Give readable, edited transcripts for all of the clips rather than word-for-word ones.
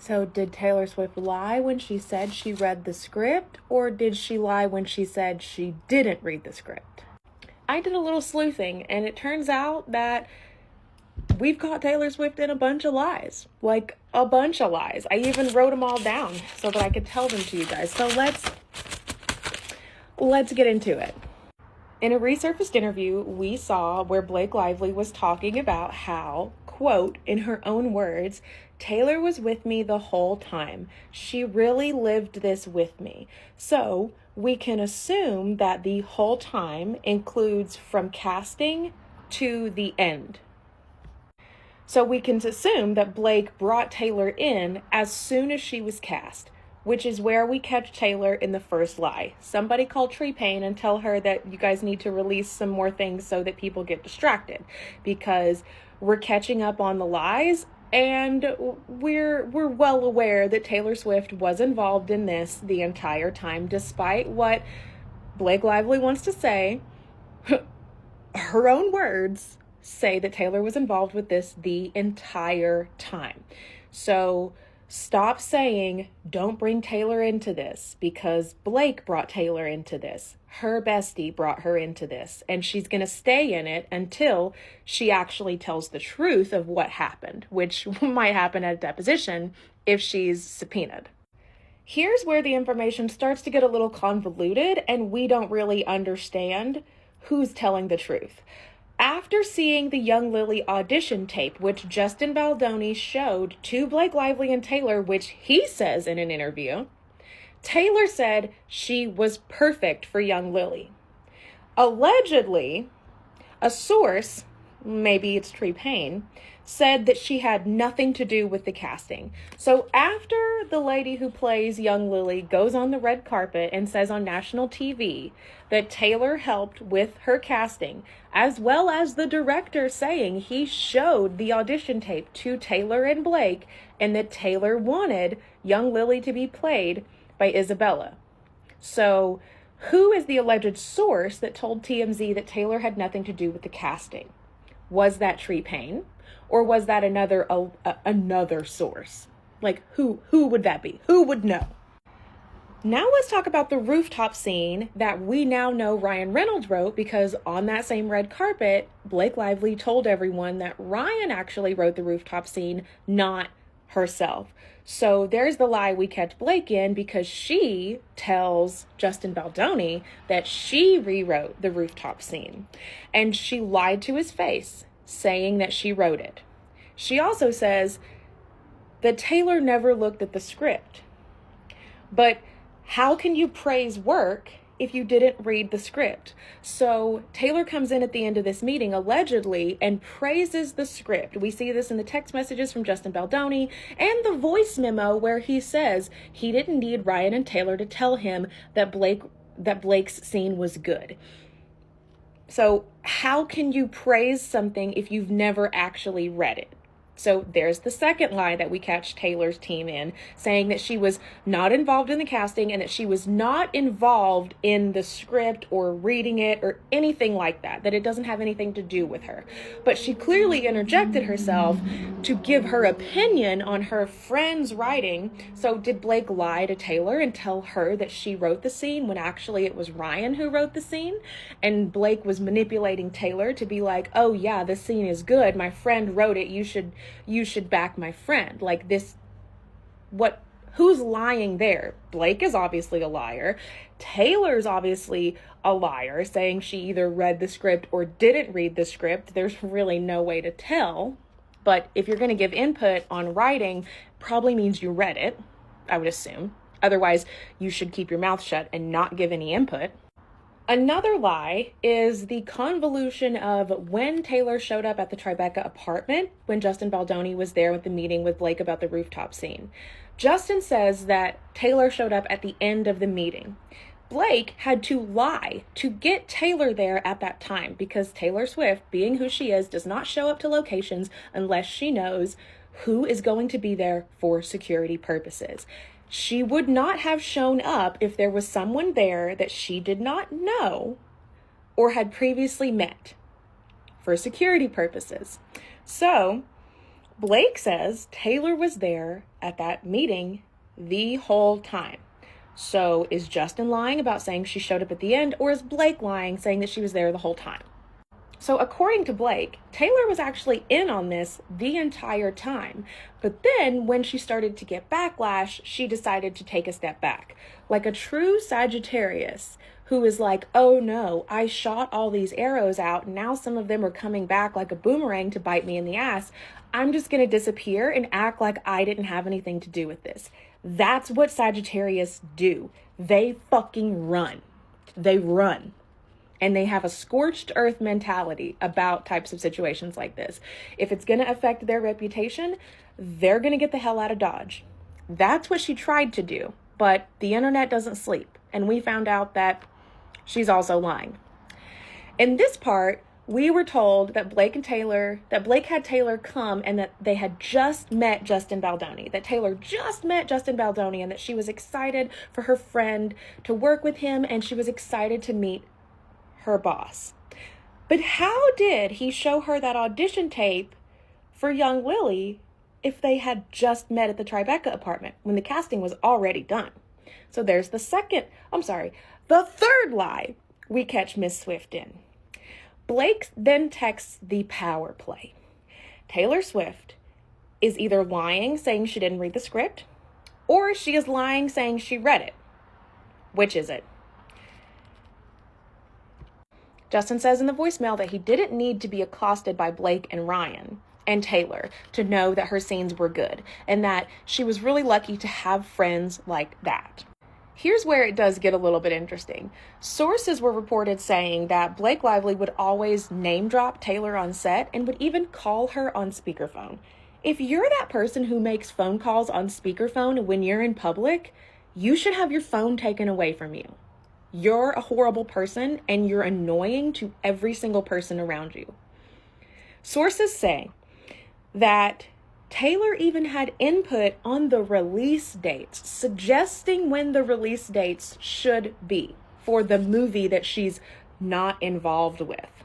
So did Taylor Swift lie when she said she read the script, or did she lie when she said she didn't read the script? I did a little sleuthing, and it turns out that we've caught Taylor Swift in a bunch of lies. Like, a bunch of lies. I even wrote them all down so that I could tell them to you guys. So let's get into it. In a resurfaced interview we saw where Blake Lively was talking about how, quote, in her own words, Taylor was with me the whole time. She really lived this with me. So we can assume that the whole time includes from casting to the end. So we can assume that Blake brought Taylor in as soon as she was cast, which is where we catch Taylor in the first lie. Somebody call Tree Payne and tell her that you guys need to release some more things so that people get distracted, because we're catching up on the lies, and we're well aware that Taylor Swift was involved in this the entire time, despite what Blake Lively wants to say. Her own words say that Taylor was involved with this the entire time. So stop saying, don't bring Taylor into this, because Blake brought Taylor into this. Her bestie brought her into this, and she's going to stay in it until she actually tells the truth of what happened, which might happen at a deposition if she's subpoenaed. Here's where the information starts to get a little convoluted, and we don't really understand who's telling the truth. After seeing the Young Lily audition tape, which Justin Baldoni showed to Blake Lively and Taylor, which he says in an interview, Taylor said she was perfect for Young Lily. Allegedly, a source, maybe it's Tree Payne, said that she had nothing to do with the casting. So after the lady who plays Young Lily goes on the red carpet and says on national TV that Taylor helped with her casting, as well as the director saying he showed the audition tape to Taylor and Blake, and that Taylor wanted Young Lily to be played by Isabella. So who is the alleged source that told TMZ that Taylor had nothing to do with the casting? Was that Tree Payne? Or was that another source? Like, who would that be? Who would know? Now let's talk about the rooftop scene that we now know Ryan Reynolds wrote, because on that same red carpet, Blake Lively told everyone that Ryan actually wrote the rooftop scene, not herself. So there's the lie we catch Blake in, because she tells Justin Baldoni that she rewrote the rooftop scene. And she lied to his face, saying that she wrote it. She also says that Taylor never looked at the script. But how can you praise work if you didn't read the script? So Taylor comes in at the end of this meeting, allegedly, and praises the script. We see this in the text messages from Justin Baldoni and the voice memo where he says he didn't need Ryan and Taylor to tell him that Blake's scene was good. So how can you praise something if you've never actually read it? So there's the second lie that we catch Taylor's team in, saying that she was not involved in the casting and that she was not involved in the script or reading it or anything like that, that it doesn't have anything to do with her. But she clearly interjected herself to give her opinion on her friend's writing. So did Blake lie to Taylor and tell her that she wrote the scene when actually it was Ryan who wrote the scene? And Blake was manipulating Taylor to be like, oh yeah, this scene is good. My friend wrote it. You should back my friend. Like this, who's lying there? Blake is obviously a liar. Taylor's obviously a liar, saying she either read the script or didn't read the script. There's really no way to tell. But if you're going to give input on writing, probably means you read it, I would assume. Otherwise, you should keep your mouth shut and not give any input. Another lie is the convolution of when Taylor showed up at the Tribeca apartment when Justin Baldoni was there with the meeting with Blake about the rooftop scene. Justin says that Taylor showed up at the end of the meeting. Blake had to lie to get Taylor there at that time, because Taylor Swift, being who she is, does not show up to locations unless she knows who is going to be there for security purposes. She would not have shown up if there was someone there that she did not know or had previously met for security purposes. So Blake says Taylor was there at that meeting the whole time. So is Justin lying about saying she showed up at the end, or is Blake lying saying that she was there the whole time? So according to Blake, Taylor was actually in on this the entire time. But then when she started to get backlash, she decided to take a step back. Like a true Sagittarius who is like, oh no, I shot all these arrows out. Now some of them are coming back like a boomerang to bite me in the ass. I'm just going to disappear and act like I didn't have anything to do with this. That's what Sagittarius do. They fucking run. They run. And they have a scorched earth mentality about types of situations like this. If it's going to affect their reputation, they're going to get the hell out of Dodge. That's what she tried to do. But the internet doesn't sleep. And we found out that she's also lying. In this part, we were told that Blake had Taylor come and that they had just met Justin Baldoni, that Taylor just met Justin Baldoni and that she was excited for her friend to work with him and she was excited to meet her boss. But how did he show her that audition tape for young Lily if they had just met at the Tribeca apartment when the casting was already done? So there's the third lie we catch Miss Swift in. Blake then texts the power play. Taylor Swift is either lying, saying she didn't read the script, or she is lying, saying she read it. Which is it? Justin says in the voicemail that he didn't need to be accosted by Blake and Ryan and Taylor to know that her scenes were good and that she was really lucky to have friends like that. Here's where it does get a little bit interesting. Sources were reported saying that Blake Lively would always name drop Taylor on set and would even call her on speakerphone. If you're that person who makes phone calls on speakerphone when you're in public, you should have your phone taken away from you. You're a horrible person and you're annoying to every single person around you. Sources say that Taylor even had input on the release dates, suggesting when the release dates should be for the movie that she's not involved with.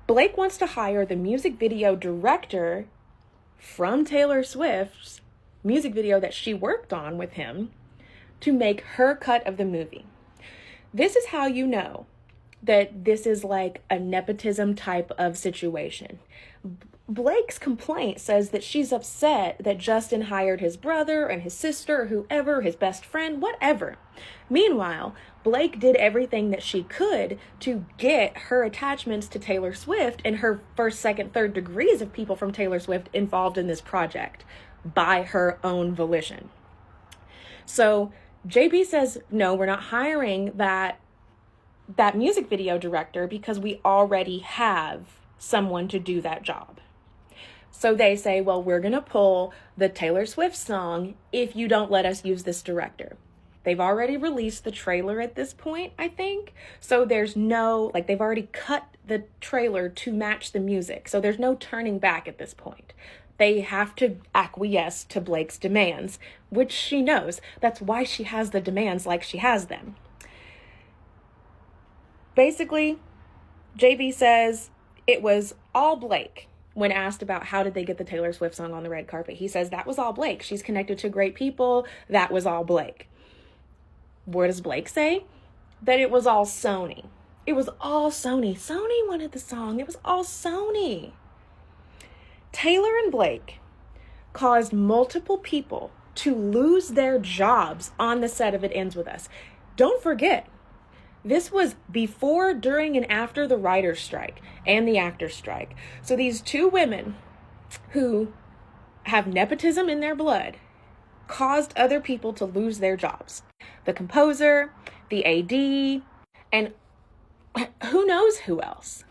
Blake wants to hire the music video director from Taylor Swift's music video that she worked on with him to make her cut of the movie. This is how you know that this is like a nepotism type of situation. Blake's complaint says that she's upset that Justin hired his brother and his sister or whoever, his best friend, whatever. Meanwhile, Blake did everything that she could to get her attachments to Taylor Swift and her first, second, third degrees of people from Taylor Swift involved in this project by her own volition. So JB says, no, we're not hiring that music video director because we already have someone to do that job. So they say, well, we're going to pull the Taylor Swift song if you don't let us use this director. They've already released the trailer at this point, I think. So there's no, they've already cut the trailer to match the music. So there's no turning back at this point. They have to acquiesce to Blake's demands, which she knows. That's why she has the demands like she has them. Basically, JB says it was all Blake when asked about how did they get the Taylor Swift song on the red carpet. He says that was all Blake. She's connected to great people. That was all Blake. What does Blake say? That it was all Sony. It was all Sony. Sony wanted the song. It was all Sony. Taylor and Blake caused multiple people to lose their jobs on the set of It Ends With Us. Don't forget, this was before, during, and after the writer's strike and the actor's strike. So these two women who have nepotism in their blood caused other people to lose their jobs. The composer, the AD, and who knows who else.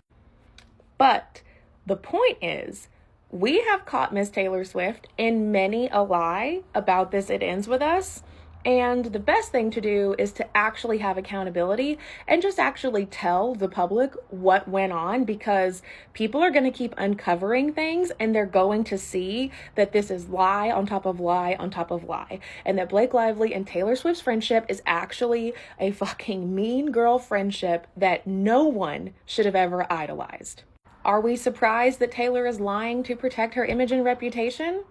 But the point is, we have caught Miss Taylor Swift in many a lie about this It Ends With Us. And the best thing to do is to actually have accountability and just actually tell the public what went on, because people are going to keep uncovering things and they're going to see that this is lie on top of lie on top of lie. And that Blake Lively and Taylor Swift's friendship is actually a fucking mean girl friendship that no one should have ever idolized. Are we surprised that Taylor is lying to protect her image and reputation?